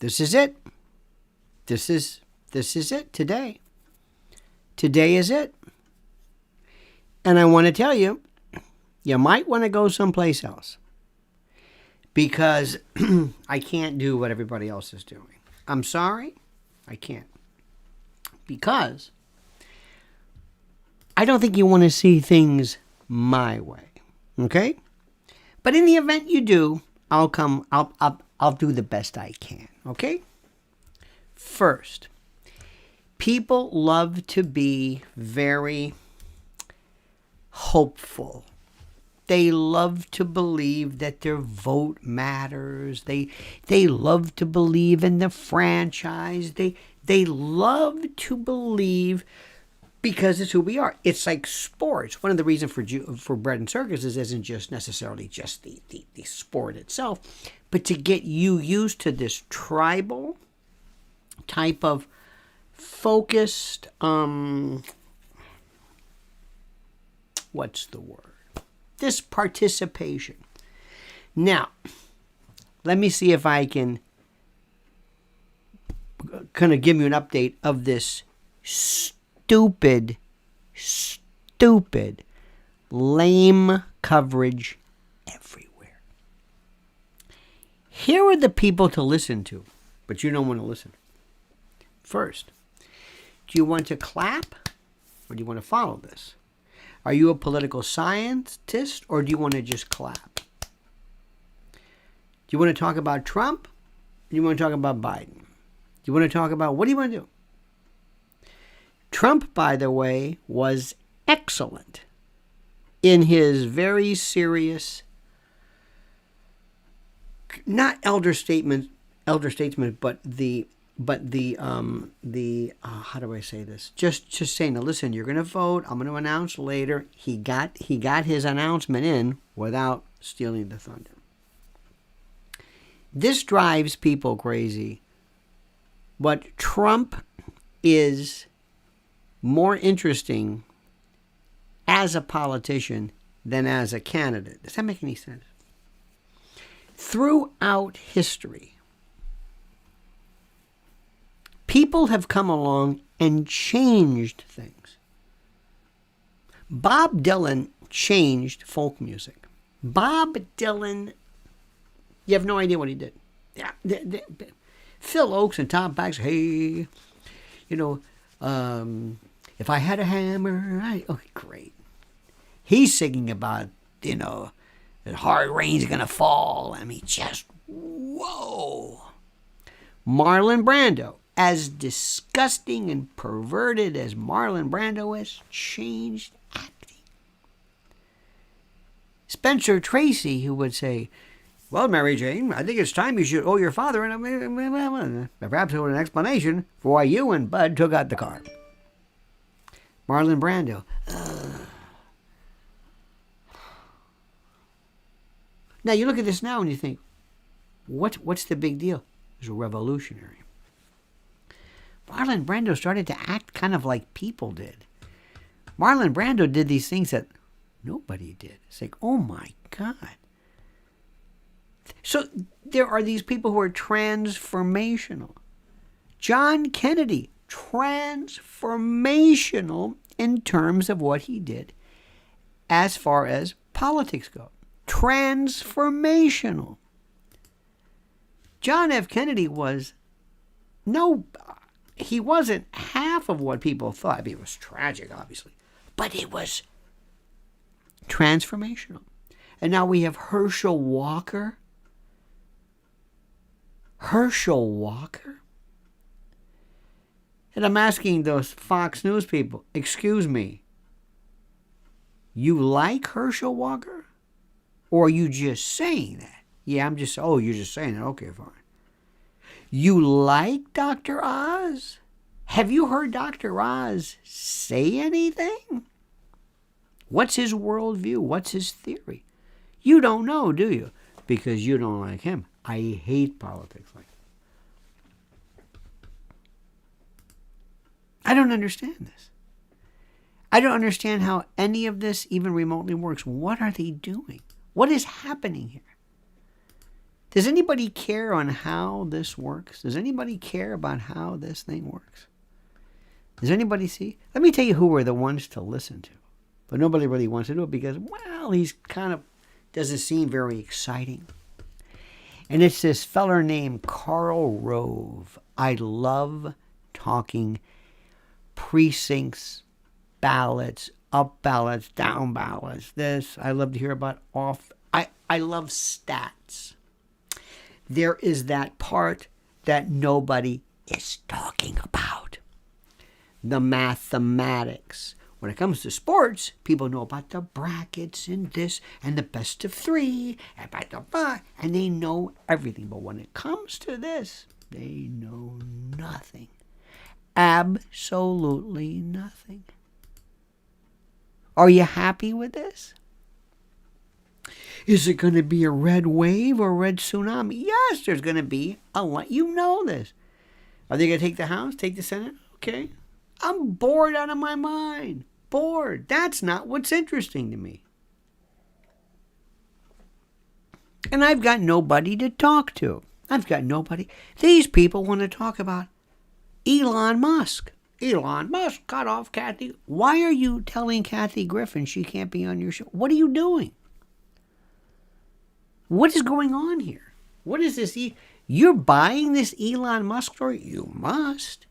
This is it. This is it today. Today is it. And I want to tell you, you might want to go someplace else because I can't do what everybody else is doing. I'm sorry, I can't. Because I don't think you want to see things my way. Okay? But in the event you do, I'll do the best I can. Okay? First, people love to be very hopeful. They love to believe that their vote matters. They love to believe in the franchise. They love to believe because it's who we are. It's like sports. One of the reasons for bread and circuses isn't just necessarily just the sport itself, but to get you used to this tribal type of focused, what's the word? This participation. Now, let me see if I can kind of give you an update of this stupid, lame coverage everywhere. Here are the people to listen to, but you don't want to listen. First, do you want to clap or do you want to follow this? Are you a political scientist or do you want to just clap? Do you want to talk about Trump or do you want to talk about Biden? Do you want to talk about, what do you want to do? Trump, by the way, was excellent in his very serious, not elder statesman, but the how do I say this? Just saying, now listen, you're going to vote. I'm going to announce later. He got his announcement in without stealing the thunder. This drives people crazy. But Trump is more interesting as a politician than as a candidate. Does that make any sense? Throughout history, people have come along and changed things. Bob Dylan changed folk music. Bob Dylan, you have no idea what he did. Yeah, Phil Oakes and Tom Pax, hey, if I had a hammer, okay, great. He's singing about, that hard rain's going to fall. I mean, just, whoa. Marlon Brando, as disgusting and perverted as Marlon Brando is, changed acting. Spencer Tracy, who would say, well, Mary Jane, I think it's time you should owe your father perhaps an explanation for why you and Bud took out the car. Marlon Brando. Now, you look at this now and you think, what's the big deal? It was a revolutionary. Marlon Brando started to act kind of like people did. Marlon Brando did these things that nobody did. It's like, oh my God. So there are these people who are transformational. John Kennedy, transformational in terms of what he did as far as politics go. Transformational. John F. Kennedy he wasn't half of what people thought. I mean, it was tragic, obviously, but it was transformational. And now we have Herschel Walker. And I'm asking those Fox News people, excuse me, you like Herschel Walker? Or are you just saying that? Yeah, you're just saying that. Okay, fine. You like Dr. Oz? Have you heard Dr. Oz say anything? What's his worldview? What's his theory? You don't know, do you? Because you don't like him. I hate politics like that. I don't understand this. I don't understand how any of this even remotely works. What are they doing? What is happening here? Does anybody care on how this works? Does anybody care about how this thing works? Does anybody see? Let me tell you who are the ones to listen to. But nobody really wants to do it because, well, he's kind of doesn't seem very exciting. And it's this feller named Karl Rove. I love talking precincts, ballots, up ballots, down ballots, this. I love to hear about off. I love stats. There is that part that nobody is talking about. The mathematics. When it comes to sports, people know about the brackets and this and the best of three and they know everything. But when it comes to this, they know nothing. Absolutely nothing. Are you happy with this? Is it going to be a red wave or a red tsunami? Yes, there's going to be a lot. You know this. Are they going to take the House, take the Senate? Okay. I'm bored out of my mind. Bored. That's not what's interesting to me. And I've got nobody to talk to. I've got nobody. These people want to talk about Elon Musk. Elon Musk cut off Kathy. Why are you telling Kathy Griffin she can't be on your show? What are you doing? What is going on here? What is this? You're buying this Elon Musk story? You must.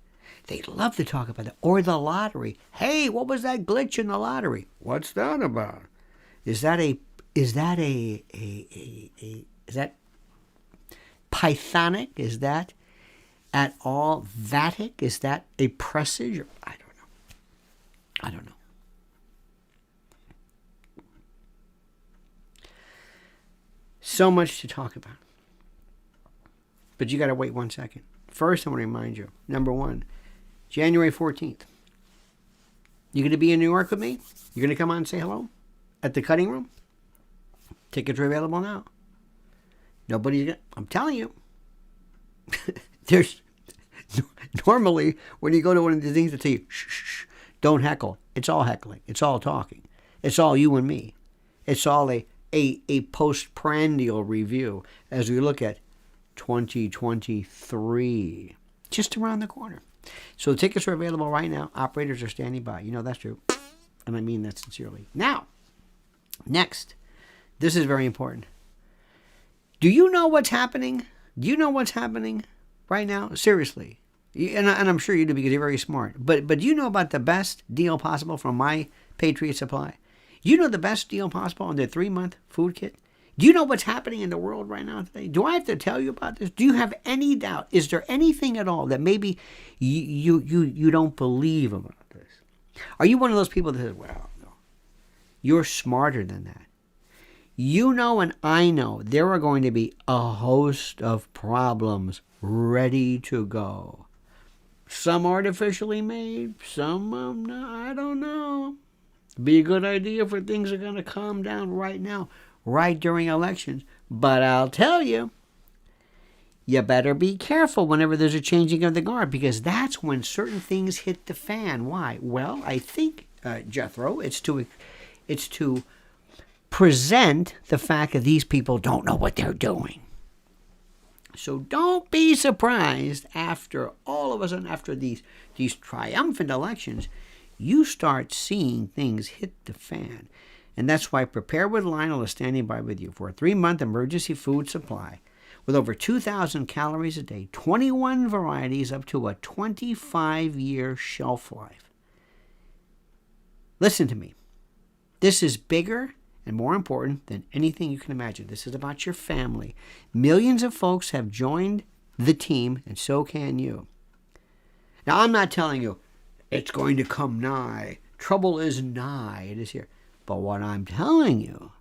They love to talk about that. Or the lottery. Hey, what was that glitch in the lottery? What's that about? Is that Pythonic? Is that at all Vatic? Is that a presage? I don't know. So much to talk about. But you got to wait 1 second. First, I want to remind you, number one, January 14th. You going to be in New York with me? You're going to come on and say hello at the Cutting Room? Tickets are available now. Nobody's going to... I'm telling you. There's... Normally, when you go to one of the things that tell you, shh, don't heckle. It's all heckling. It's all talking. It's all you and me. It's all a postprandial review as we look at 2023. Just around the corner. So the tickets are available right now. Operators are standing by. You know that's true. And I mean that sincerely. Now, next. This is very important. Do you know what's happening? Do you know what's happening right now? Seriously. And I'm sure you do because you're very smart. But do you know about the best deal possible from My Patriot Supply? Do you know the best deal possible on their 3-month food kit? Do you know what's happening in the world right now today? Do I have to tell you about this? Do you have any doubt? Is there anything at all that maybe you don't believe about this? Are you one of those people that says, well, no. You're smarter than that. You know and I know there are going to be a host of problems ready to go. Some artificially made, some I don't know. Be a good idea for things are going to calm down right now, right during elections. But I'll tell you, you better be careful whenever there's a changing of the guard because that's when certain things hit the fan. Why? Well, I think, Jethro, it's to present the fact that these people don't know what they're doing. So don't be surprised after all of a sudden, after these triumphant elections, you start seeing things hit the fan. And that's why Prepare with Lionel is standing by with you for a 3-month emergency food supply with over 2,000 calories a day, 21 varieties up to a 25-year shelf life. Listen to me. This is bigger and more important than anything you can imagine. This is about your family. Millions of folks have joined the team, and so can you. Now, I'm not telling you it's going to come nigh. Trouble is nigh. It is here. But what I'm telling you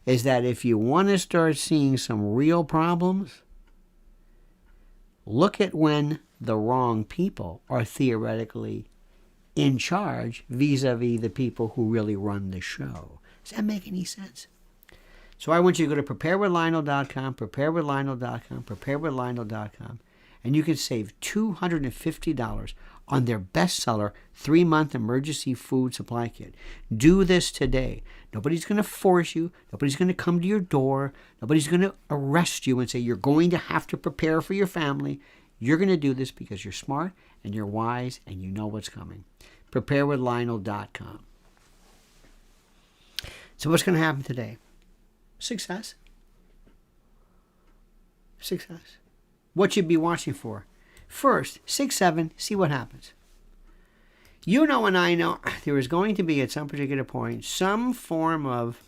is that if you want to start seeing some real problems, look at when the wrong people are theoretically in charge vis-a-vis the people who really run the show. Does that make any sense? So I want you to go to preparewithlionel.com, preparewithlionel.com, preparewithlionel.com, and you can save $250 on their bestseller 3-month emergency food supply kit. Do this today. Nobody's going to force you. Nobody's going to come to your door. Nobody's going to arrest you and say you're going to have to prepare for your family. You're going to do this because you're smart and you're wise and you know what's coming. Preparewithlionel.com. So what's going to happen today? Success. Success. What you'd be watching for. First, 6, 7, see what happens. You know and I know there is going to be at some particular point some form of,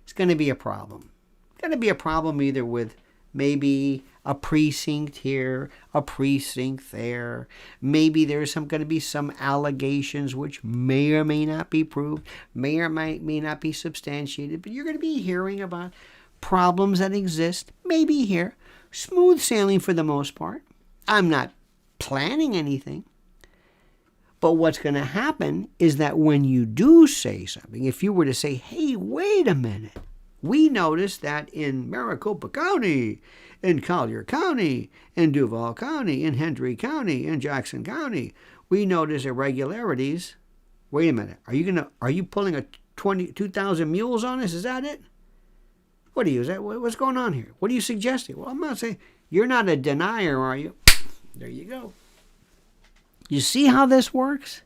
it's going to be a problem. It's going to be a problem either with maybe a precinct here, a precinct there. Maybe there's going to be some allegations which may or may not be proved, may or may not be substantiated, but you're going to be hearing about problems that exist, maybe here. Smooth sailing for the most part. I'm not planning anything. But what's going to happen is that when you do say something, if you were to say, hey, wait a minute, we noticed that in Maricopa County, in Collier County, in Duval County, in Hendry County, in Jackson County, we noticed irregularities. Wait a minute, are you pulling a 2,000 mules on us? Is that it? What are you? What's going on here? What are you suggesting? Well, I'm not saying, you're not a denier, are you? There you go. You see how this works?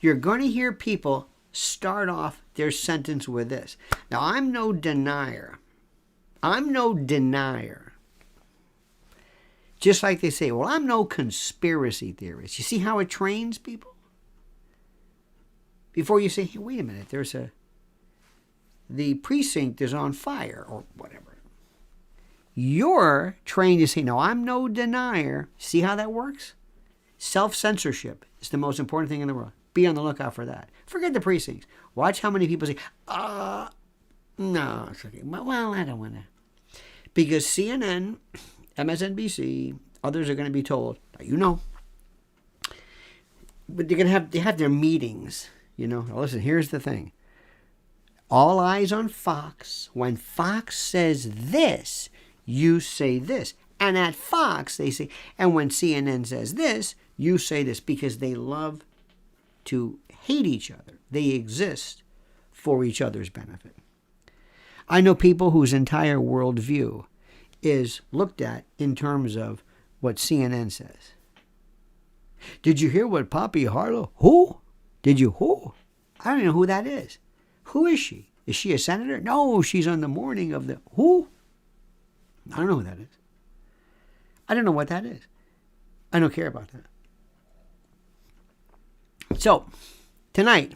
You're going to hear people start off their sentence with this. Now, I'm no denier. Just like they say, well, I'm no conspiracy theorist. You see how it trains people? Before you say, hey, wait a minute, the precinct is on fire, or whatever. You're trained to say, no, I'm no denier. See how that works? Self-censorship is the most important thing in the world. Be on the lookout for that. Forget the precincts. Watch how many people say, no, it's okay. Well, I don't want to. Because CNN, MSNBC, others are going to be told, but they're going to have their meetings, Now, listen, here's the thing. All eyes on Fox. When Fox says this, you say this. And at Fox, they say, and when CNN says this, you say this, because they love to hate each other. They exist for each other's benefit. I know people whose entire worldview is looked at in terms of what CNN says. Did you hear what Poppy Harlow? Who? Did you who? I don't know who that is. Who is she? Is she a senator? No, she's on the morning of the who? I don't know who that is. I don't know what that is. I don't care about that. So, tonight,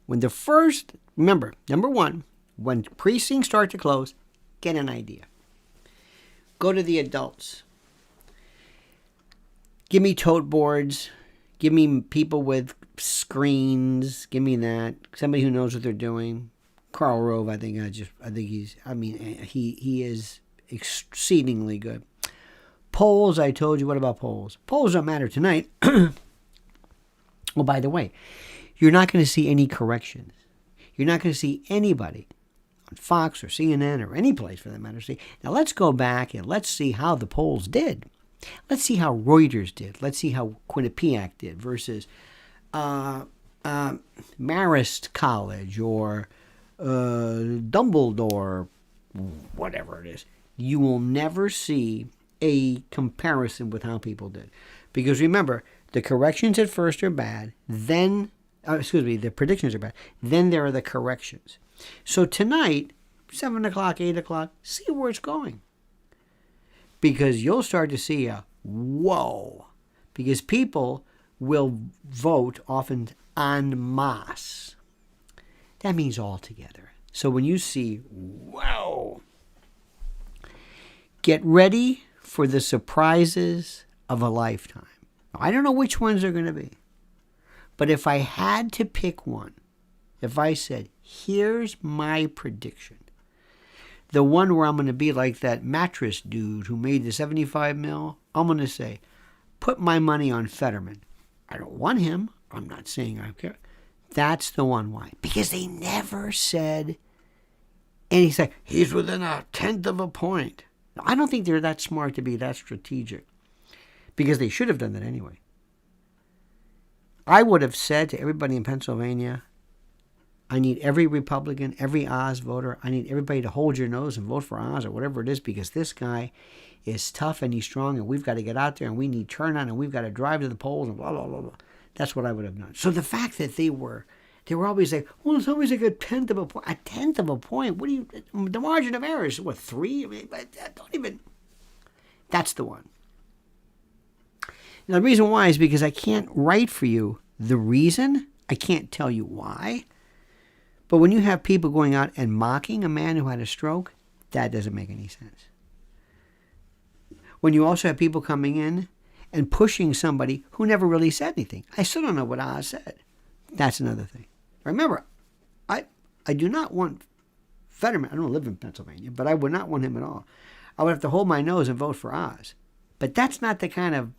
remember, number one, when precincts start to close, get an idea. Go to the adults. Give me tote boards. Give me people with screens. Give me that. Somebody who knows what they're doing. Karl Rove, he is exceedingly good. Polls, I told you. What about polls? Polls don't matter tonight. Oh, by the way, you're not going to see any corrections. You're not going to see anybody on Fox or CNN or any place for that matter. Now let's go back and let's see how the polls did. Let's see how Reuters did. Let's see how Quinnipiac did versus Marist College or Dumbledore, whatever it is. You will never see a comparison with how people did. Because remember, the corrections at first are bad, then, the predictions are bad, then there are the corrections. So tonight, 7 o'clock, 8 o'clock, see where it's going. Because you'll start to see a whoa. Because people will vote often en masse. That means all together. So when you see whoa, get ready for the surprises of a lifetime. I don't know which ones they're going to be. But if I had to pick one, if I said, here's my prediction, the one where I'm going to be like that mattress dude who made the 75 mil, I'm going to say, put my money on Fetterman. I don't want him. I'm not saying I care. That's the one. Why? Because they never said anything. He's within 1/10 of a point. I don't think they're that smart to be that strategic. because they should have done that anyway. I would have said to everybody in Pennsylvania, I need every Republican, every Oz voter, I need everybody to hold your nose and vote for Oz or whatever it is, because this guy is tough and he's strong and we've got to get out there and we need turnout and we've got to drive to the polls and blah, blah, blah, blah. That's what I would have done. So the fact that they were always like, well, it's always like a tenth of a point. A tenth of a point? What do you, the margin of error is, what, 3? I mean, don't even, that's the one. Now, the reason why is because I can't write for you the reason. I can't tell you why. But when you have people going out and mocking a man who had a stroke, that doesn't make any sense. When you also have people coming in and pushing somebody who never really said anything. I still don't know what Oz said. That's another thing. Remember, I do not want Fetterman. I don't live in Pennsylvania, but I would not want him at all. I would have to hold my nose and vote for Oz. But that's not the kind of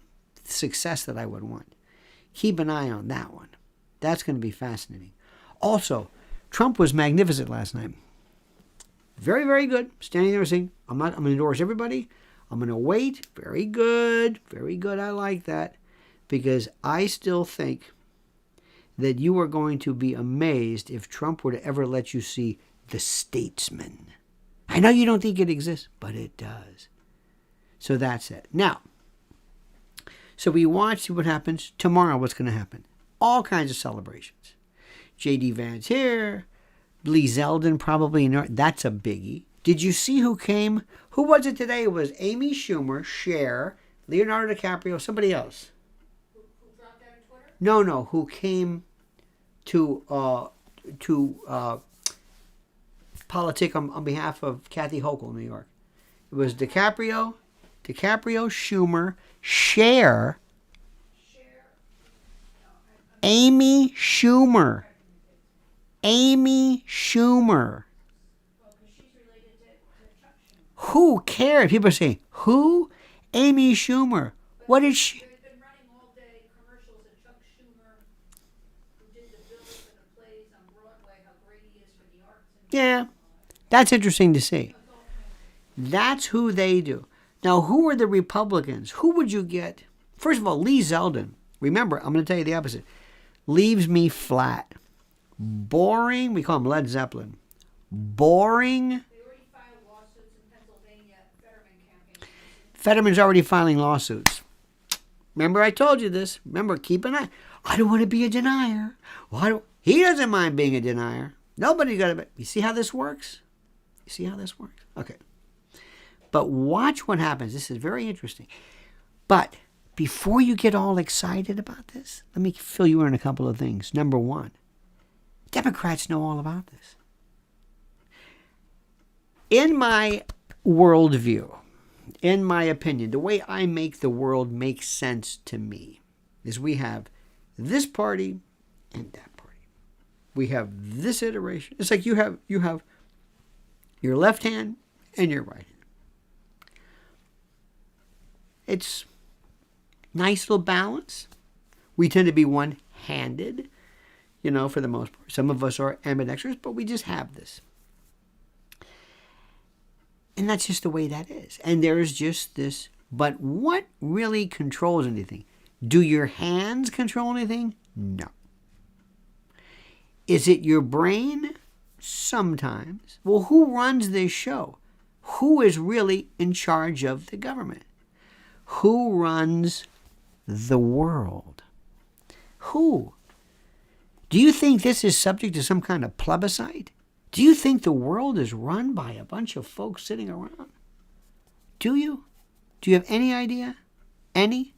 success that I would want. Keep an eye on that one. That's going to be fascinating. Also, Trump was magnificent last night. Very, very good. Standing there saying, I'm going to endorse everybody. I'm going to wait. Very good. Very good. I like that. Because I still think that you are going to be amazed if Trump were to ever let you see the statesman. I know you don't think it exists, but it does. So that's it. Now, so we watch, see what happens. Tomorrow, what's going to happen? All kinds of celebrations. J.D. Vance here. Lee Zeldin probably. That's a biggie. Did you see who came? Who was it today? It was Amy Schumer, Cher, Leonardo DiCaprio, somebody else. Who dropped out of Twitter? No. Who came to politic on behalf of Kathy Hochul, New York? It was DiCaprio, Schumer, Cher, Amy Schumer. Amy Schumer. Well, because she's related to Chuck Schumer. Who cares? People are saying, who? Amy Schumer. But What did she? They've been running all day commercials of Chuck Schumer, who did the bills and the plays on Broadway, how great he is for the arts. Yeah, that's interesting to see. That's who they do. Now, who are the Republicans? Who would you get? First of all, Lee Zeldin. Remember, I'm going to tell you the opposite. Leaves me flat. Boring. We call him Led Zeppelin. Boring. They already filed lawsuits in Pennsylvania, Fetterman campaign. Fetterman's already filing lawsuits. Remember, I told you this. Remember, keep an eye. I don't want to be a denier. He doesn't mind being a denier. Nobody got to. You see how this works? You see how this works? Okay. But watch what happens. This is very interesting. But before you get all excited about this, let me fill you in a couple of things. Number one, Democrats know all about this. In my worldview, in my opinion, the way I make the world make sense to me is we have this party and that party. We have this iteration. It's like you have your left hand and your right hand. It's nice little balance. We tend to be one-handed, for the most part. Some of us are ambidextrous, but we just have this. And that's just the way that is. And there's just this. But what really controls anything? Do your hands control anything? No. Is it your brain? Sometimes. Well, who runs this show? Who is really in charge of the government? Who runs the world? Who? Do you think this is subject to some kind of plebiscite? Do you think the world is run by a bunch of folks sitting around? Do you? Do you have any idea? Any?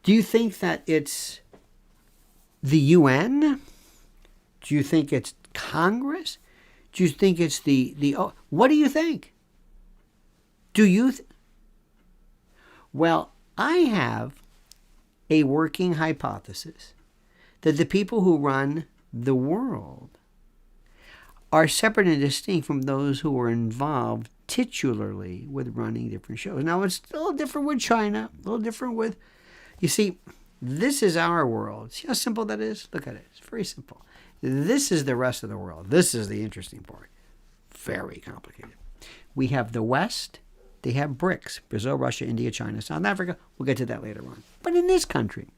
Do you think that it's the UN? Do you think it's Congress? Do you think it's what do you think? Do you? Well, I have a working hypothesis that the people who run the world are separate and distinct from those who are involved titularly with running different shows. Now, it's a little different with China, a little different with, you see, this is our world. See how simple that is? Look at it. It's very simple. This is the rest of the world. This is the interesting part. Very complicated. We have the West, They have BRICS: Brazil, Russia, India, China, South Africa. We'll get to that later on. But in this country,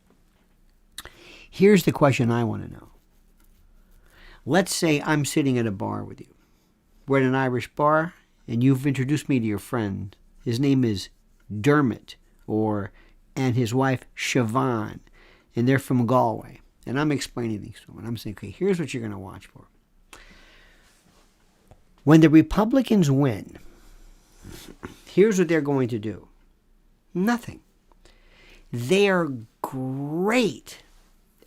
here's the question I want to know. Let's say I'm sitting at a bar with you. We're at an Irish bar, and you've introduced me to your friend. His name is Dermot, and his wife Siobhan, and they're from Galway. And I'm explaining these to them. And I'm saying, okay, here's what you're going to watch for. When the Republicans win, here's what they're going to do. Nothing. They are great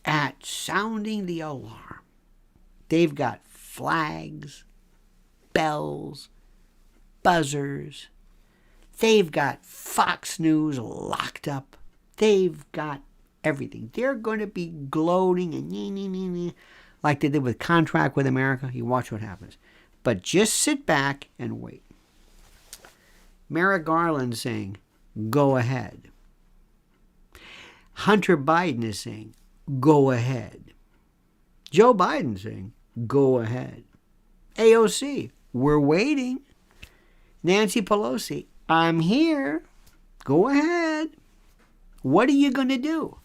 at sounding the alarm. They've got flags, bells, buzzers. They've got Fox News locked up. They've got everything. They're going to be gloating and like they did with Contract with America. You watch what happens. But just sit back and wait. Merrick Garland saying, go ahead. Hunter Biden is saying, go ahead. Joe Biden saying, go ahead. AOC, we're waiting. Nancy Pelosi, I'm here. Go ahead. What are you going to do?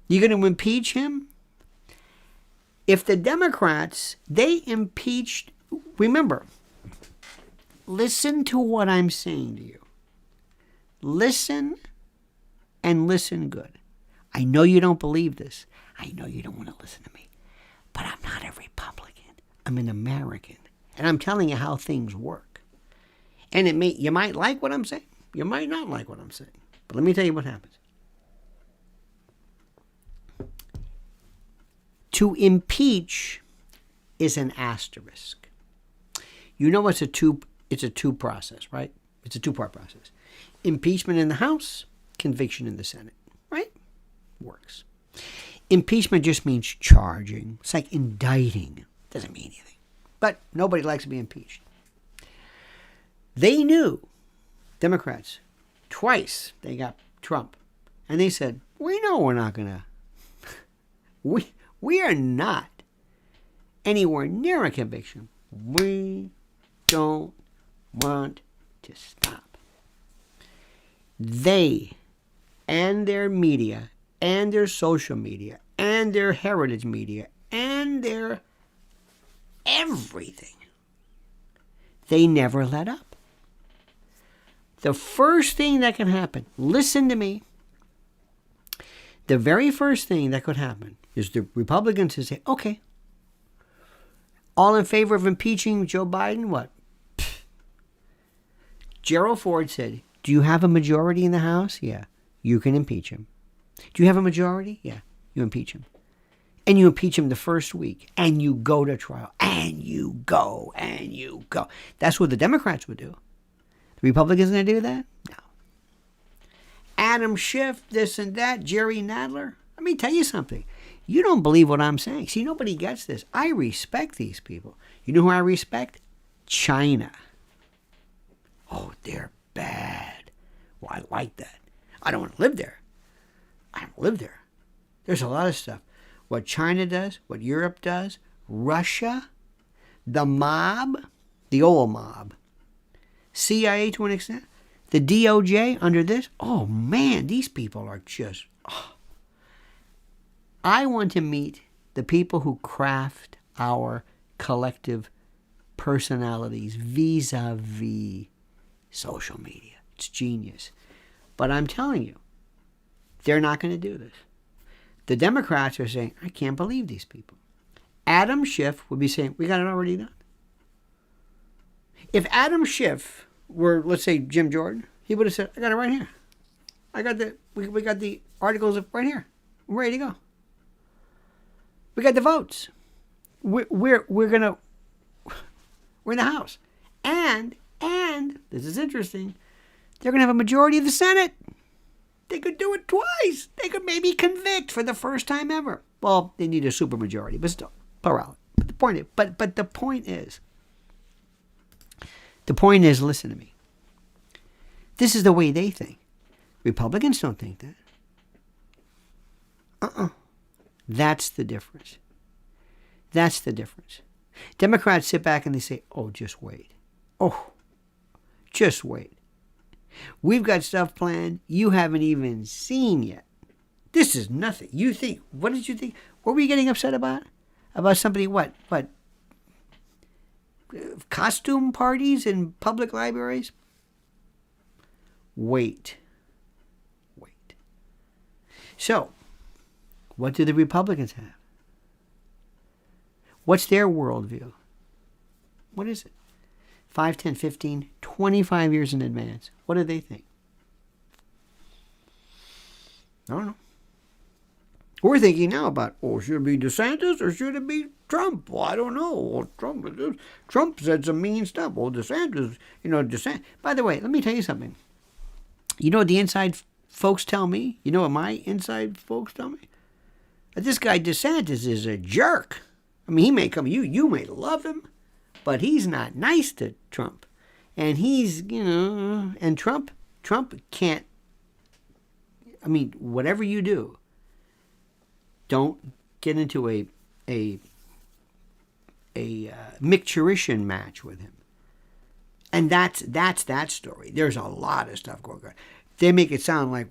You going to impeach him? If the Democrats, they impeached, remember, listen to what I'm saying to you. Listen and listen good. I know you don't believe this. I know you don't want to listen to me. But I'm not a Republican. I'm an American. And I'm telling you how things work. And you might like what I'm saying. You might not like what I'm saying. But let me tell you what happens. To impeach is an asterisk. You know it's a two process, right? It's a two-part process. Impeachment in the House, conviction in the Senate, right? Works. Impeachment just means charging. It's like indicting. Doesn't mean anything. But nobody likes to be impeached. They knew, Democrats, twice they got Trump. And they said, we know we're not going to. We are not anywhere near a conviction. We don't want to stop. They and their media and their social media and their heritage media and their everything, they never let up. The first thing that can happen, listen to me, the very first thing that could happen is the Republicans to say, okay, all in favor of impeaching Joe Biden? What? Pfft. Gerald Ford said, do you have a majority in the House? Yeah. You can impeach him. Do you have a majority? Yeah. You impeach him. And you impeach him the first week. And you go to trial. And you go. And you go. That's what the Democrats would do. The Republicans going to do that? No. Adam Schiff, this and that, Jerry Nadler. Let me tell you something. You don't believe what I'm saying. See, nobody gets this. I respect these people. You know who I respect? China. Oh, they're bad. Well, I like that. I don't want to live there. I don't live there. There's a lot of stuff. What China does, what Europe does, Russia, the mob, the old mob, CIA to an extent, the DOJ under this. Oh, man, these people are just... Oh. I want to meet the people who craft our collective personalities vis-a-vis social media. It's genius. But I'm telling you, they're not going to do this. The Democrats are saying, I can't believe these people. Adam Schiff would be saying, we got it already done. If Adam Schiff were, let's say, Jim Jordan, he would have said, I got it right here. We got the articles right here. We're ready to go. We got the votes. We're in the House. And this is interesting, they're going to have a majority of the Senate. They could do it twice. They could maybe convict for the first time ever. Well, they need a supermajority, but still, plurality. But the point is, listen to me. This is the way they think. Republicans don't think that. That's the difference. That's the difference. Democrats sit back and they say, oh, just wait. Oh, just wait. We've got stuff planned you haven't even seen yet. This is nothing. You think, what did you think? What were you getting upset about? About somebody, what? Costume parties in public libraries? Wait. So, what do the Republicans have? What's their worldview? What is it? 5, 10, 15, 25 years in advance. What do they think? I don't know. We're thinking now about, should it be DeSantis or should it be Trump? Well, I don't know. Well, Trump said some mean stuff. Well, DeSantis. By the way, let me tell you something. You know what the inside folks tell me? You know what my inside folks tell me? That this guy DeSantis is a jerk. I mean, he may come, you may love him, but he's not nice to Trump. And he's, and Trump can't, whatever you do, don't get into a micturition match with him. And that's that story. There's a lot of stuff going on. They make it sound like,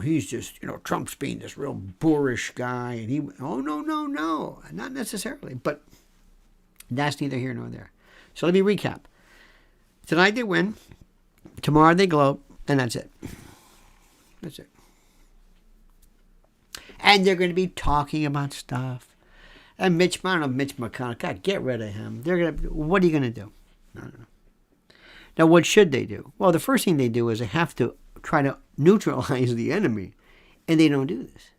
he's just, Trump's being this real boorish guy. And no, not necessarily. But that's neither here nor there. So let me recap. Tonight they win. Tomorrow they gloat. And that's it. That's it. And they're going to be talking about stuff. And Mitch McConnell, God, get rid of him. What are you going to do? I don't know. Now, what should they do? Well, the first thing they do is they have to try to neutralize the enemy. And they don't do this.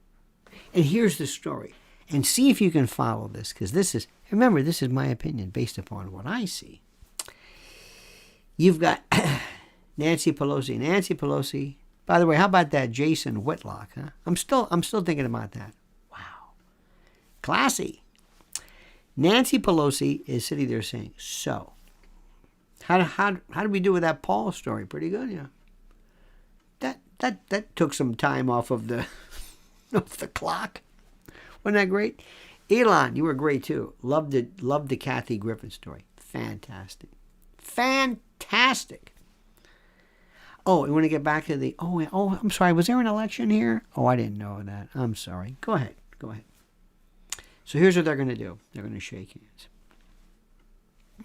And here's the story. And see if you can follow this. Because remember, this is my opinion based upon what I see. You've got Nancy Pelosi. Nancy Pelosi. By the way, how about that Jason Whitlock? Huh? I'm still thinking about that. Wow, classy. Nancy Pelosi is sitting there saying, "So, how did we do with that Paul story? Pretty good, yeah. That took some time off of the clock. Wasn't that great? Elon, you were great too. Loved the Kathy Griffin story. Fantastic. Oh, you want to get back to the... I'm sorry. Was there an election here? Oh, I didn't know that. I'm sorry. Go ahead. So here's what they're going to do. They're going to shake hands.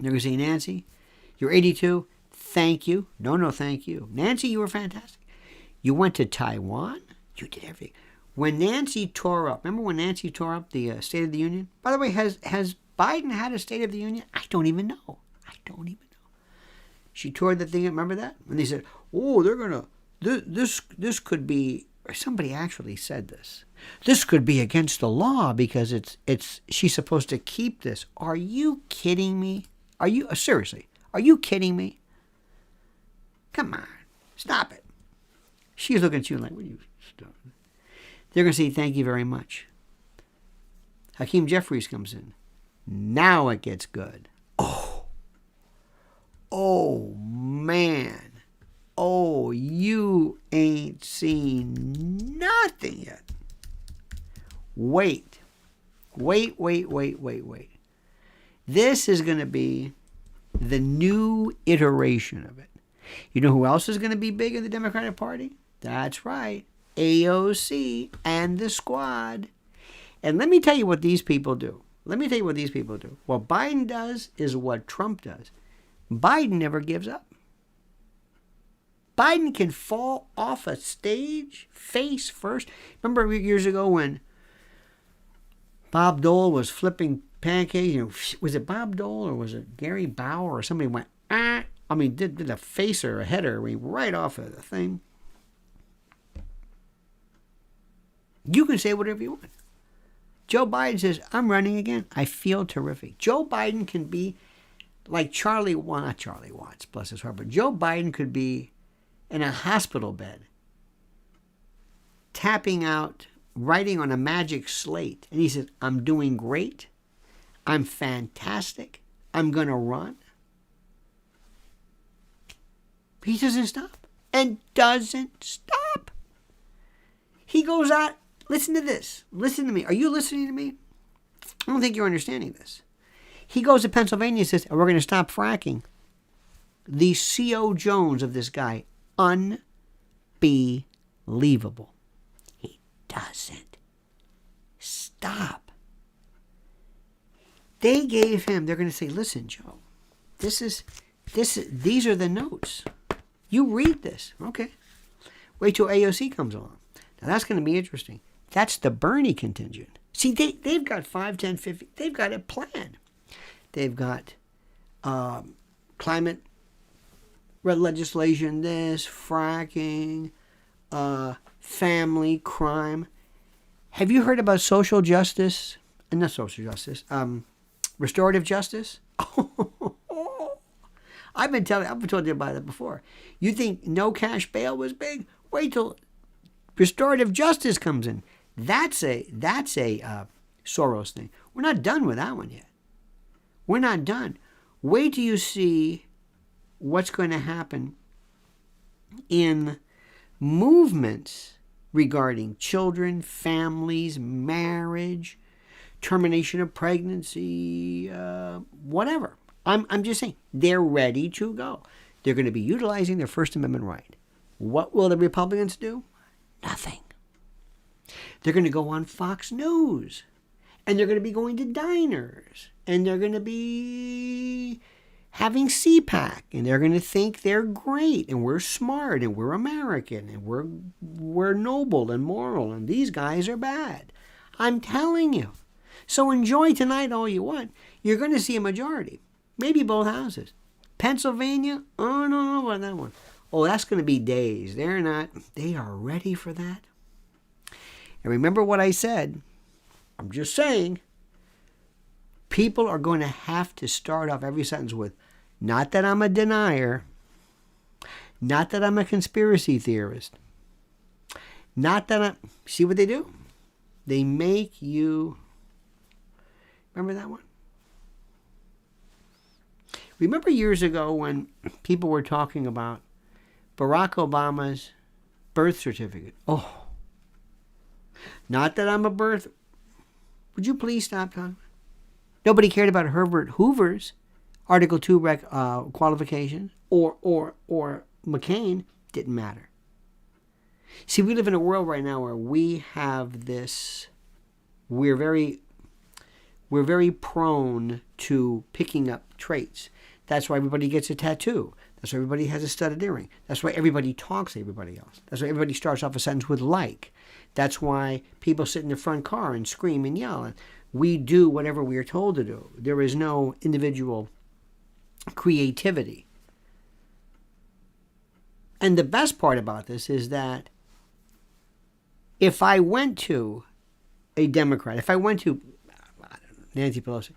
They're going to say, Nancy, you're 82. Thank you. No, thank you. Nancy, you were fantastic. You went to Taiwan. You did everything. When Nancy tore up... Remember when Nancy tore up the State of the Union? By the way, has Biden had a State of the Union? I don't even know. She tore the thing. Remember that? And they said, they're going to, this could be, or somebody actually said this. This could be against the law because she's supposed to keep this. Are you kidding me? Seriously, are you kidding me? Come on, stop it. She's looking at you like, what are you doing? They're going to say, thank you very much. Hakeem Jeffries comes in. Now it gets good. Oh, man. Oh, you ain't seen nothing yet. Wait. This is going to be the new iteration of it. You know who else is going to be big in the Democratic Party? That's right. AOC and the squad. And let me tell you what these people do. What Biden does is what Trump does. Biden never gives up. Biden can fall off a stage face first. Remember years ago when Bob Dole was flipping pancakes? Was it Bob Dole or was it Gary Bauer or somebody went, did a face or a header right off of the thing. You can say whatever you want. Joe Biden says, I'm running again. I feel terrific. Joe Biden can be like not Charlie Watts, bless his heart, but Joe Biden could be in a hospital bed, tapping out, writing on a magic slate. And he says, I'm doing great. I'm fantastic. I'm going to run. He doesn't stop. And doesn't stop. He goes out. Listen to this. Listen to me. Are you listening to me? I don't think you're understanding this. He goes to Pennsylvania and says, we're going to stop fracking. The C.O. Jones of this guy Unbelievable. He doesn't stop. They gave him, they're going to say, listen, Joe, these are the notes. You read this. Okay. Wait till AOC comes along. Now that's going to be interesting. That's the Bernie contingent. See, they've got 5, 10, 50. They've got a plan. They've got climate legislation, this, fracking, family, crime. Have you heard about social justice? Not social justice. Restorative justice? I've told you about it before. You think no cash bail was big? Wait till restorative justice comes in. That's a Soros thing. We're not done with that one yet. We're not done. Wait till you see what's going to happen in movements regarding children, families, marriage, termination of pregnancy, whatever. I'm just saying, they're ready to go. They're going to be utilizing their First Amendment right. What will the Republicans do? Nothing. They're going to go on Fox News, and they're going to be going to diners, and they're going to be having CPAC, and they're going to think they're great, and we're smart, and we're American, and we're noble and moral, and these guys are bad. I'm telling you. So enjoy tonight all you want. You're going to see a majority. Maybe both houses. Pennsylvania? Oh, no about that one. Oh, that's going to be days. They are ready for that. And remember what I said. I'm just saying. People are going to have to start off every sentence with, not that I'm a denier. Not that I'm a conspiracy theorist. Not that I'm... See what they do? They make you... Remember that one? Remember years ago when people were talking about Barack Obama's birth certificate? Oh, not that I'm a birth... Would you please stop talking? Nobody cared about Herbert Hoover's Article 2 qualification or McCain. Didn't matter. See, we live in a world right now where we have this... We're very prone to picking up traits. That's why everybody gets a tattoo. That's why everybody has a studded earring. That's why everybody talks to everybody else. That's why everybody starts off a sentence with like. That's why people sit in the front car and scream and yell. And we do whatever we are told to do. There is no individual creativity. And the best part about this is that if I went to a Democrat, if I went to Nancy Pelosi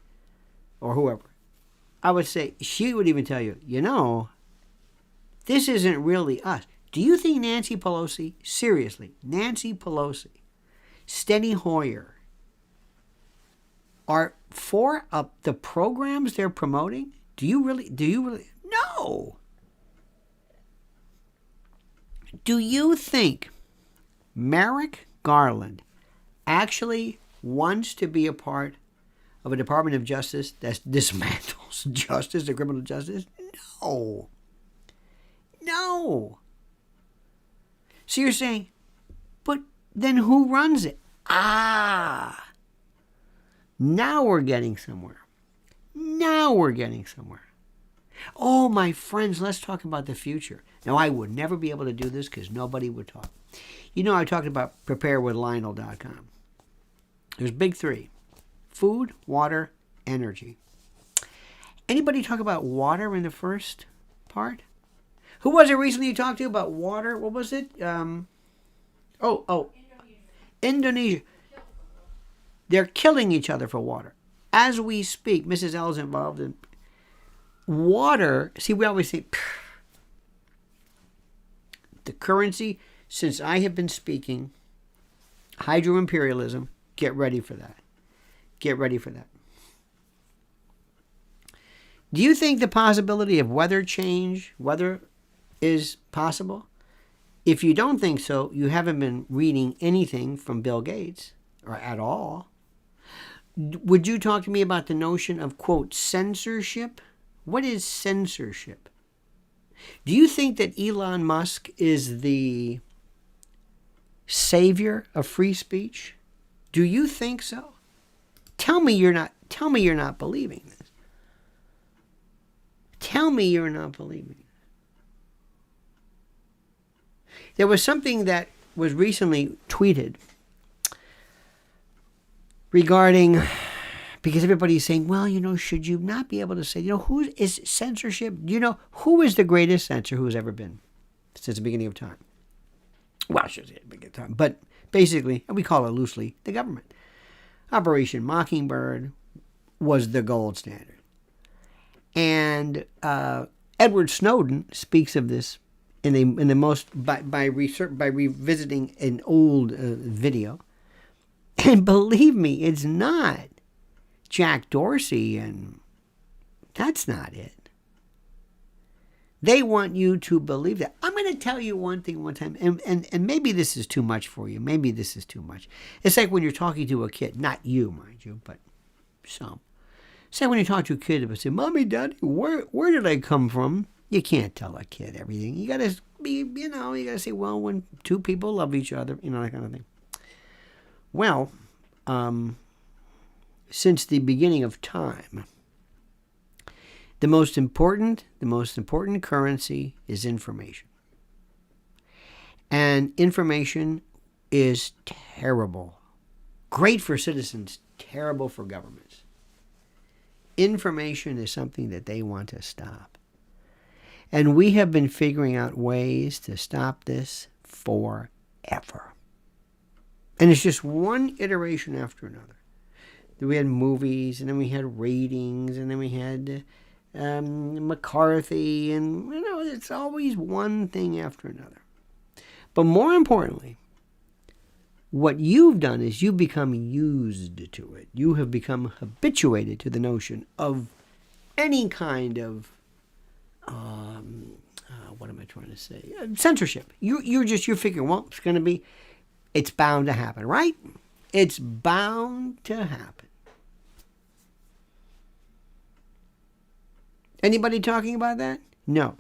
or whoever, I would say, she would even tell you, this isn't really us. Do you think Nancy Pelosi, seriously, Nancy Pelosi, Steny Hoyer, are for the programs they're promoting? Do you really? No. Do you think Merrick Garland actually wants to be a part of a Department of Justice that dismantles justice and criminal justice? No. So you're saying, but then who runs it? Now we're getting somewhere. Oh, my friends, let's talk about the future. Now, I would never be able to do this because nobody would talk. I talked about preparewithlionel.com. There's big three: food, water, energy. Anybody talk about water in the first part? Who was it recently you talked to about water? What was it? Indonesia. They're killing each other for water. As we speak, Mrs. L is involved in water. See, we always say, the currency, since I have been speaking, hydro-imperialism, get ready for that. Do you think the possibility of weather is possible? If you don't think so, you haven't been reading anything from Bill Gates, or at all. Would you talk to me about the notion of, quote, censorship? What is censorship? Do you think that Elon Musk is the savior of free speech? Do you think so? Tell me you're not believing this. Tell me you're not believing it. There was something that was recently tweeted regarding, because everybody's saying, well, should you not be able to say, who is censorship? Who is the greatest censor who has ever been since the beginning of time? Well, I should say the beginning of time, but basically, and we call it loosely, the government. Operation Mockingbird was the gold standard. And Edward Snowden speaks of this in the most by revisiting an old video. And believe me, it's not Jack Dorsey, and that's not it. They want you to believe that. I'm going to tell you one thing one time, and maybe this is too much for you. Maybe this is too much. It's like when you're talking to a kid, not you, mind you, but some. Say when you talk to a kid, and say, Mommy, Daddy, where did I come from? You can't tell a kid everything. You got to be, you got to say, well, when two people love each other, that kind of thing. Well, since the beginning of time, the most important currency is information. And information is terrible. Great for citizens, terrible for governments. Information is something that they want to stop. And we have been figuring out ways to stop this forever. And it's just one iteration after another. We had movies, and then we had ratings, and then we had McCarthy, and it's always one thing after another. But more importantly, what you've done is you've become used to it. You have become habituated to the notion of any kind of what am I trying to say? Censorship. You're figuring, well, it's bound to happen, right? It's bound to happen. Anybody talking about that? No.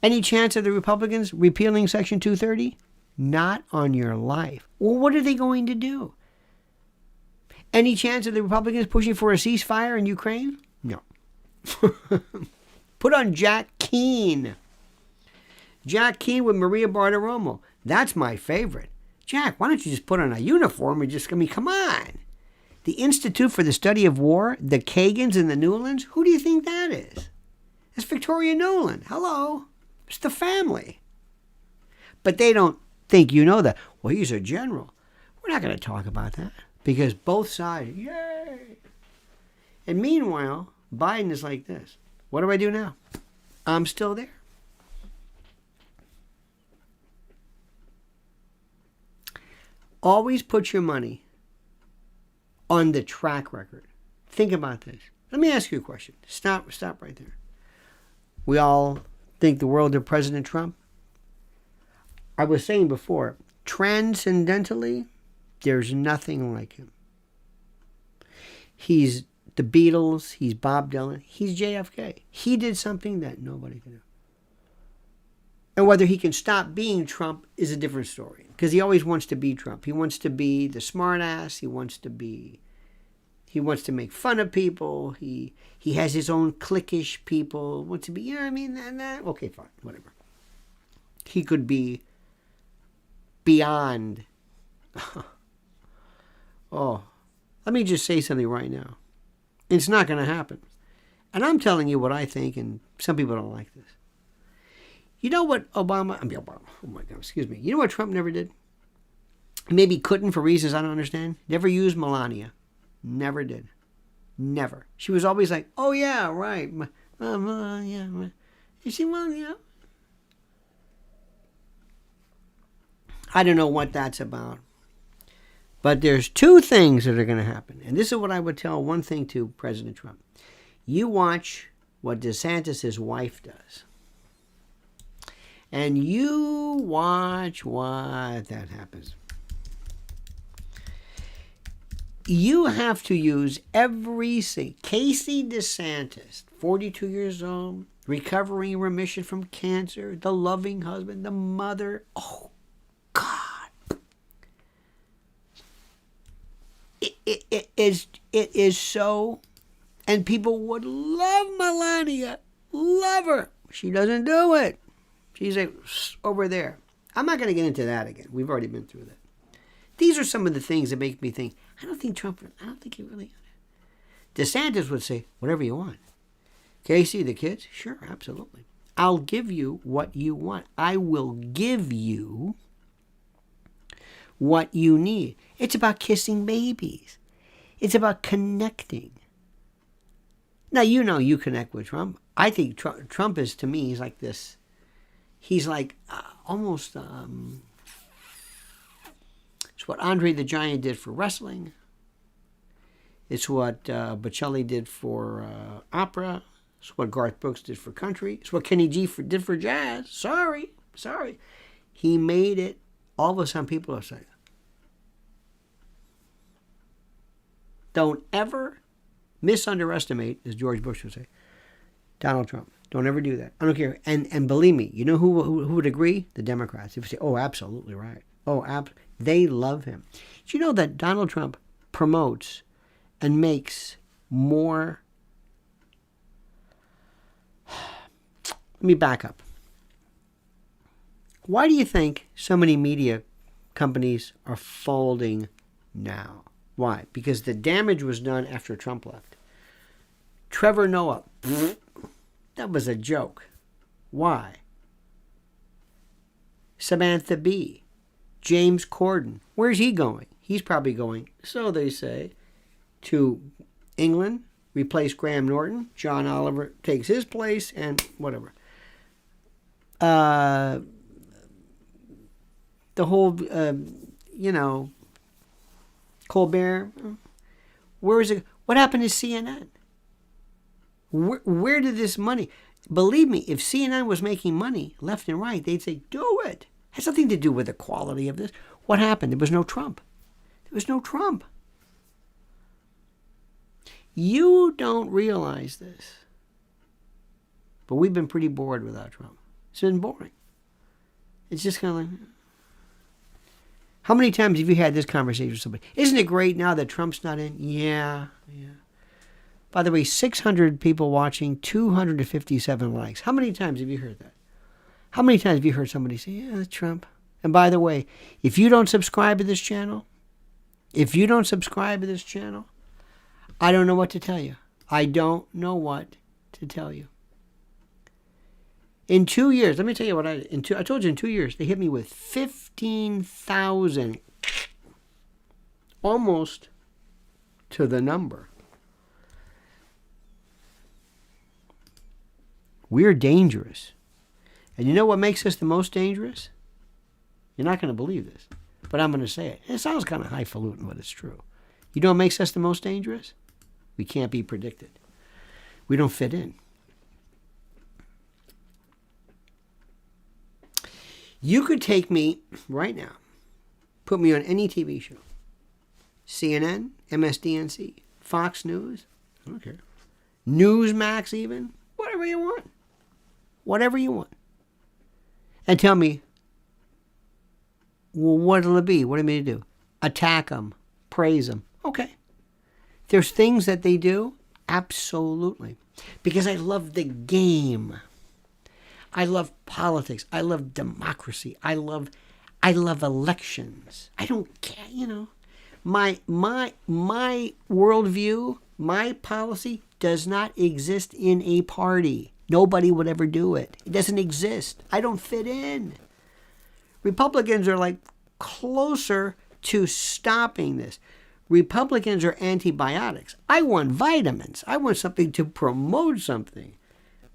Any chance of the Republicans repealing Section 230? Not on your life. Well, what are they going to do? Any chance of the Republicans pushing for a ceasefire in Ukraine? No. Put on Jack Keane. Jack Keane with Maria Bartiromo. That's my favorite. Jack, why don't you just put on a uniform and come on. The Institute for the Study of War, the Kagans and the Newlands, who do you think that is? It's Victoria Nolan. Hello. It's the family. But they don't think you know that. Well, he's a general. We're not going to talk about that because both sides, yay. And meanwhile, Biden is like this. What do I do now? I'm still there. Always put your money on the track record. Think about this. Let me ask you a question. Stop right there. We all think the world of President Trump. I was saying before, transcendentally, there's nothing like him. He's the Beatles, he's Bob Dylan, he's JFK. He did something that nobody can do. And whether he can stop being Trump is a different story. Because he always wants to be Trump. He wants to be the smartass. He wants to make fun of people. He has his own cliquish people. Wants to be, okay, fine, whatever. He could be beyond. Oh, let me just say something right now. It's not going to happen. And I'm telling you what I think, and some people don't like this. You know what Obama, oh my God, excuse me. You know what Trump never did? Maybe couldn't for reasons I don't understand. Never used Melania. Never did. Never. She was always like, oh yeah, right. Yeah. You see, Melania? I don't know what that's about. But there's two things that are going to happen. And this is what I would tell one thing to President Trump. You watch what DeSantis' wife does. And you watch what that happens. You have to use every single... Casey DeSantis, 42 years old, recovering remission from cancer, the loving husband, the mother. Oh, God. It is so, and people would love Melania, love her. She doesn't do it. She's like, over there. I'm not going to get into that again. We've already been through that. These are some of the things that make me think, I don't think he really. DeSantis would say, whatever you want. Casey, the kids? Sure, absolutely. I'll give you what you want. I will give you what you need. It's about kissing babies. It's about connecting. Now, you know you connect with Trump. I think Trump is, to me, he's like this. He's like almost, it's what Andre the Giant did for wrestling. It's what Bocelli did for opera. It's what Garth Brooks did for country. It's what Kenny G did for jazz. Sorry. He made it. All of a sudden, people are saying, don't ever misunderestimate, as George Bush would say, Donald Trump. Don't ever do that. I don't care. And believe me, you know who would agree? The Democrats. They would say, oh, absolutely right. Oh, they love him. Do you know that Donald Trump promotes and makes more? Let me back up. Why do you think so many media companies are folding now? Why? Because the damage was done after Trump left. Trevor Noah, that was a joke. Why? Samantha Bee, James Corden, where's he going? He's probably going, so they say, to England, replace Graham Norton. John Oliver takes his place, and whatever. The whole, Colbert, where is it? What happened to CNN? Where did this money? Believe me, if CNN was making money left and right, they'd say, do it. It has nothing to do with the quality of this. What happened? There was no Trump. You don't realize this. But we've been pretty bored without Trump. It's been boring. It's just kind of like, how many times have you had this conversation with somebody? Isn't it great now that Trump's not in? Yeah. By the way, 600 people watching, 257 likes. How many times have you heard that? How many times have you heard somebody say, yeah, that's Trump? And by the way, if you don't subscribe to this channel, I don't know what to tell you. In 2 years, let me tell you what I did. I told you in 2 years, they hit me with 15,000, almost to the number. We're dangerous. And you know what makes us the most dangerous? You're not going to believe this, but I'm going to say it. It sounds kind of highfalutin, but it's true. You know what makes us the most dangerous? We can't be predicted. We don't fit in. You could take me right now, put me on any TV show. CNN, MSDNC, Fox News, I don't care. Newsmax even, whatever you want. And tell me, well, what'll it be? What do you mean to do? Attack them, praise them. Okay. There's things that they do, absolutely. Because I love the game. I love politics. I love democracy. I love elections. I don't care, My worldview, my policy does not exist in a party. Nobody would ever do it. It doesn't exist. I don't fit in. Republicans are like closer to stopping this. Republicans are antibiotics. I want vitamins. I want something to promote something.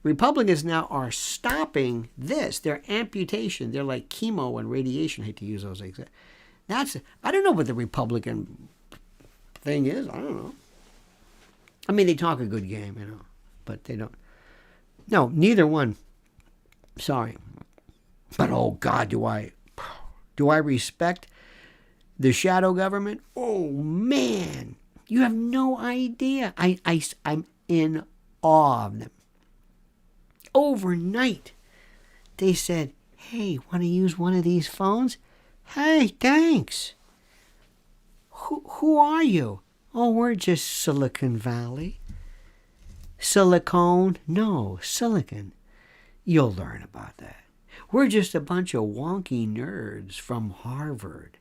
Republicans now are stopping this. They're amputation. They're like chemo and radiation. I hate to use those things. I don't know what the Republican thing is. I don't know. I mean, they talk a good game, but they don't. No, neither one. Sorry. But oh God, do I respect the shadow government? Oh man, you have no idea. I'm in awe of them. Overnight, they said, hey, want to use one of these phones? Hey, thanks. Who are you? Oh, we're just Silicon Valley. Silicone? No, silicon. You'll learn about that. We're just a bunch of wonky nerds from Harvard.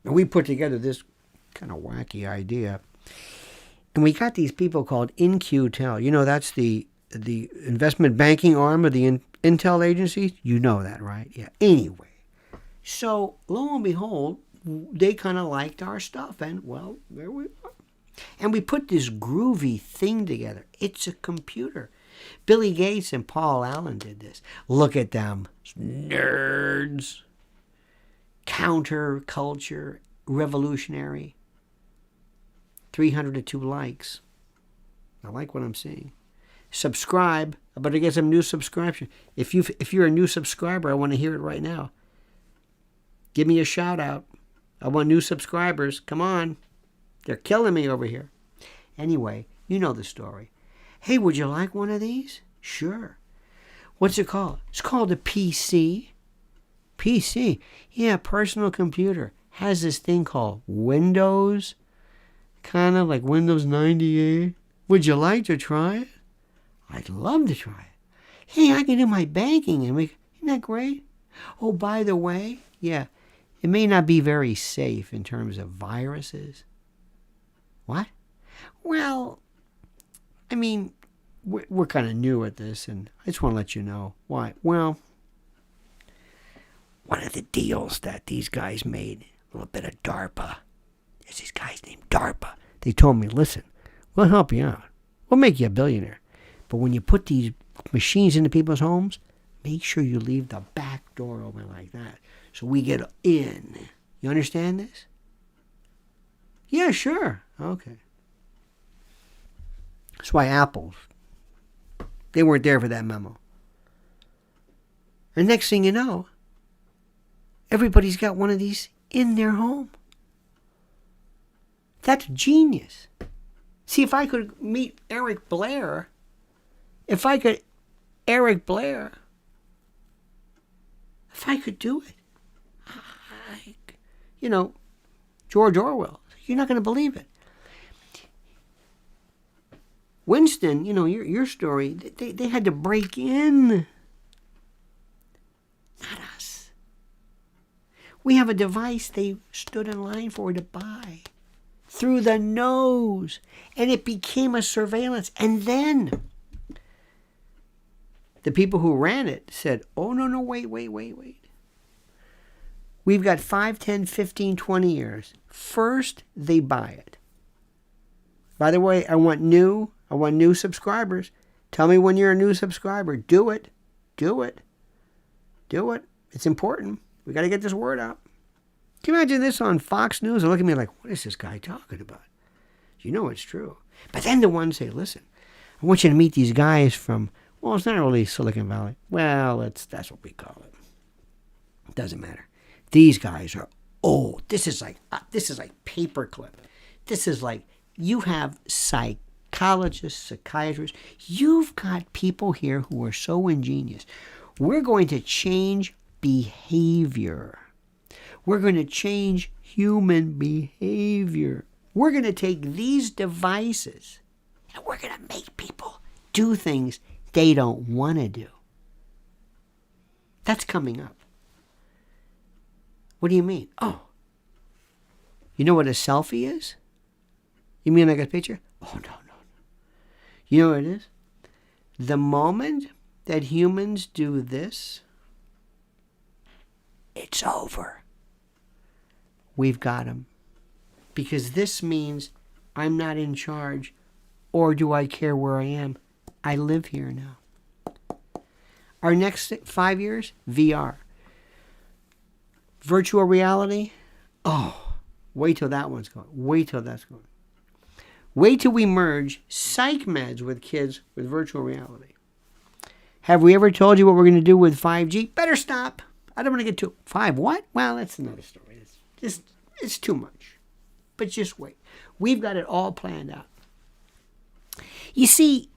And we put together this kind of wacky idea. And we got these people called InQtel. You know, that's the investment banking arm of the Intel agency. You know that, right? Yeah. Anyway. So, lo and behold, they kind of liked our stuff. And, well, there we are. And we put this groovy thing together. It's a computer. Billy Gates and Paul Allen did this. Look at them. Nerds. Counterculture. Revolutionary. 302 likes. I like what I'm seeing. Subscribe. I better get some new subscription. If you're a new subscriber, I want to hear it right now. Give me a shout out. I want new subscribers. Come on. They're killing me over here. Anyway, you know the story. Hey, would you like one of these? Sure. What's it called? It's called a PC. PC? Yeah, personal computer. Has this thing called Windows. Kind of like Windows 98. Would you like to try it? I'd love to try it. Hey, I can do my banking and isn't that great? Oh, by the way, yeah, it may not be very safe in terms of viruses. What? Well, I mean, we're kind of new at this, and I just want to let you know. Why? Well, one of the deals that these guys made, a little bit of DARPA. There's these guys named DARPA. They told me, listen, we'll help you out. We'll make you a billionaire. But when you put these machines into people's homes, make sure you leave the back door open like that so we get in. You understand this? Yeah, sure. Okay. That's why Apple, they weren't there for that memo. And next thing you know, everybody's got one of these in their home. That's genius. See, if I could meet Eric Blair, if I could do it, George Orwell, you're not going to believe it. Winston, your story, they had to break in. Not us. We have a device they stood in line for to buy. Through the nose. And it became a surveillance. And then the people who ran it said, oh, no, wait. We've got 5, 10, 15, 20 years. First, they buy it. By the way, I want new subscribers. Tell me when you're a new subscriber. Do it. It's important. We got to get this word out. Can you imagine this on Fox News? And look at me like, what is this guy talking about? You know it's true. But then the ones say, listen, I want you to meet these guys from, well, it's not really Silicon Valley. Well, that's what we call it. It doesn't matter. These guys are old. This is like paperclip. This is like, you have psychologists, psychiatrists. You've got people here who are so ingenious. We're going to change behavior. We're going to change human behavior. We're going to take these devices and we're going to make people do things they don't want to do. That's coming up. What do you mean? Oh, you know what a selfie is? You mean like a picture? Oh, no. You know what it is? The moment that humans do this, it's over. We've got them. Because this means I'm not in charge, or do I care where I am? I live here now. Our next 5 years, VR. Virtual reality, oh, wait till that one's going. Wait till that's going. Wait till we merge psych meds with kids with virtual reality. Have we ever told you what we're going to do with 5G? Better stop. I don't want to get to 5 what? Well, that's another story. It's too much. But just wait. We've got it all planned out. You see,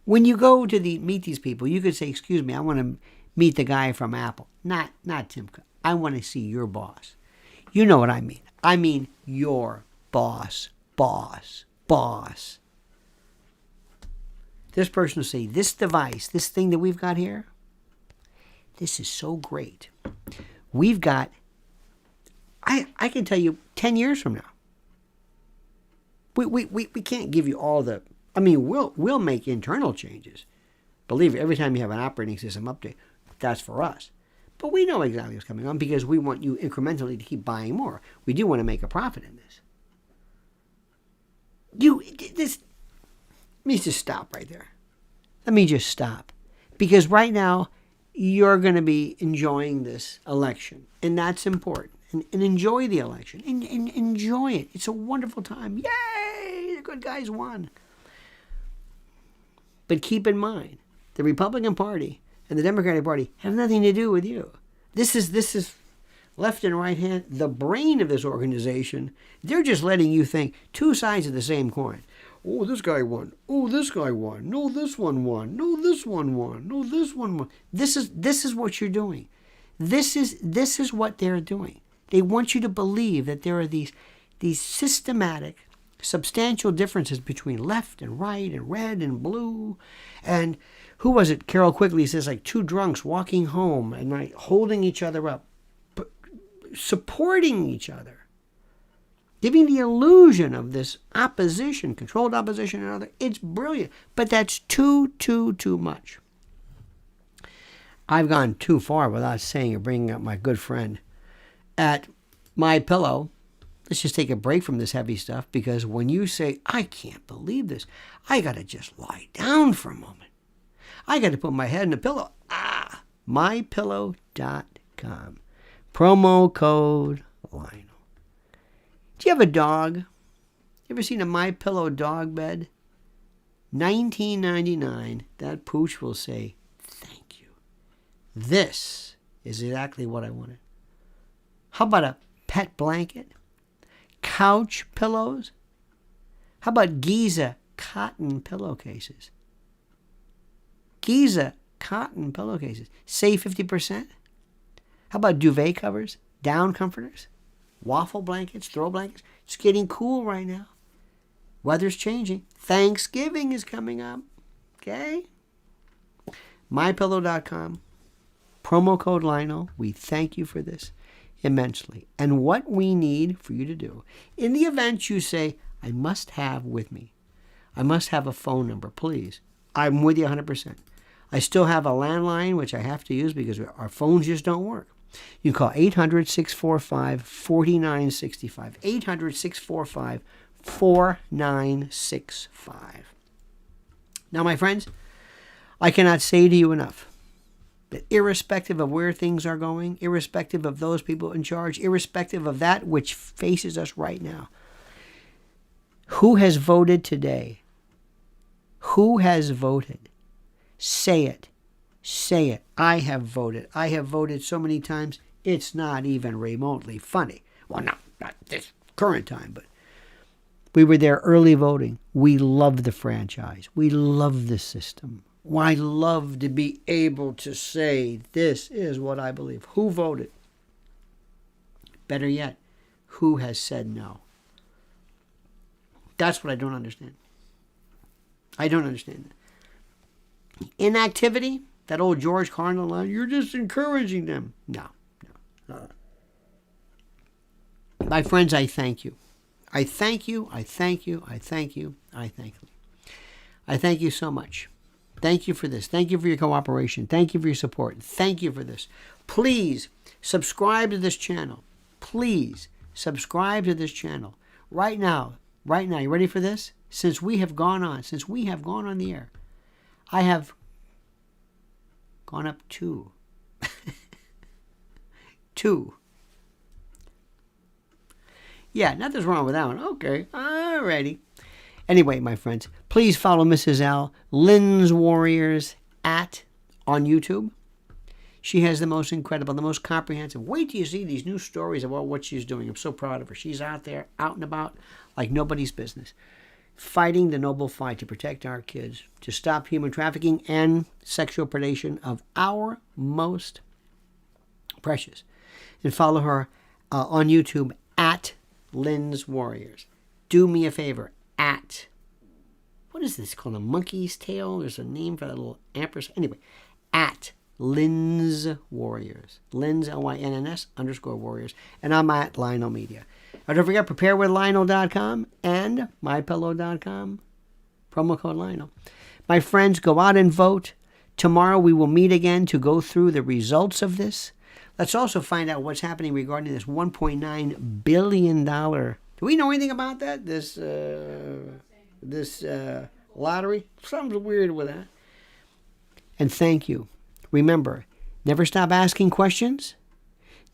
When you go to meet these people, you could say, excuse me, I want to meet the guy from Apple. Not Tim Cook. I want to see your boss. You know what I mean. I mean your boss. This person will say, this device, this thing that we've got here, this is so great. We've got, I can tell you 10 years from now. We can't give you all the, I mean, we'll make internal changes. Believe it, every time you have an operating system update, that's for us. But we know exactly what's coming on because we want you incrementally to keep buying more. We do want to make a profit in this. Let me just stop right there. Let me just stop. Because right now, you're going to be enjoying this election. And that's important. And enjoy the election. And enjoy it. It's a wonderful time. Yay! The good guys won. But keep in mind, the Republican Party and the Democratic Party have nothing to do with you. This is left and right hand, the brain of this organization. They're just letting you think two sides of the same coin. Oh, this guy won. Oh, this guy won. No, this one won. No, this one won. No, this one won. This is what you're doing. This is what they're doing. They want you to believe that there are these systematic, substantial differences between left and right and red and blue. And who was it? Carol Quigley says, like two drunks walking home and like holding each other up, supporting each other, giving the illusion of this opposition, controlled opposition and other. It's brilliant, but that's too much. I've gone too far without saying or bringing up my good friend at My Pillow. Let's just take a break from this heavy stuff, because when you say, I can't believe this, I got to just lie down for a moment. I got to put my head in a pillow. MyPillow.com. Promo code Lionel. Do you have a dog? You ever seen a MyPillow dog bed? $19.99. That pooch will say, thank you. This is exactly what I wanted. How about a pet blanket? Couch pillows? How about Giza cotton pillowcases? Giza cotton pillowcases. Save 50%. How about duvet covers? Down comforters? Waffle blankets? Throw blankets? It's getting cool right now. Weather's changing. Thanksgiving is coming up. Okay? MyPillow.com. Promo code Lionel. We thank you for this immensely. And what we need for you to do, in the event you say, I must have with me, I must have a phone number, please. I'm with you 100%. I still have a landline, which I have to use because our phones just don't work. You can call 800-645-4965. 800-645-4965. Now, my friends, I cannot say to you enough that irrespective of where things are going, irrespective of those people in charge, irrespective of that which faces us right now, who has voted today? Who has voted? Say it. Say it. I have voted. I have voted so many times, it's not even remotely funny. Well, not this current time, but we were there early voting. We love the franchise. We love the system. I love to be able to say, this is what I believe. Who voted? Better yet, who has said no? That's what I don't understand. I don't understand that. Inactivity, that old George Carlin line, you're just encouraging them. No. My friends, I thank you. I thank you. I thank you. I thank you. I thank you. I thank you so much. Thank you for this. Thank you for your cooperation. Thank you for your support. Thank you for this. Please subscribe to this channel. Please subscribe to this channel. Right now, you ready for this? Since we have gone on the air, I have gone up 2. 2. Yeah, nothing's wrong with that one. Okay, alrighty. Anyway, my friends, please follow Mrs. L, Lynn's Warriors on YouTube. She has the most incredible, the most comprehensive. Wait till you see these new stories about what she's doing. I'm so proud of her. She's out there, out and about, like nobody's business. fighting the noble fight to protect our kids, to stop human trafficking and sexual predation of our most precious. And follow her on YouTube at Lynn's Warriors. Do me a favor, at, what is this called, a monkey's tail? There's a name for that little ampersand. Anyway, at Lynn's Warriors. Lynn's, Lyns _warriors. And I'm at Lionel Media. Don't forget, preparewithlionel.com and mypillow.com. Promo code Lionel. My friends, go out and vote. Tomorrow we will meet again to go through the results of this. Let's also find out what's happening regarding this $1.9 billion. Do we know anything about that? This lottery? Something's weird with that. And thank you. Remember, never stop asking questions.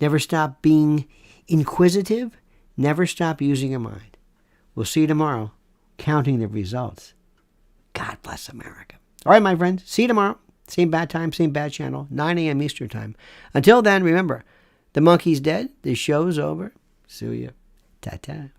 Never stop being inquisitive. Never stop using your mind. We'll see you tomorrow, counting the results. God bless America. All right, my friends. See you tomorrow. Same bad time, same bad channel, 9 a.m. Eastern time. Until then, remember, the monkey's dead. The show's over. See you. Ta-ta.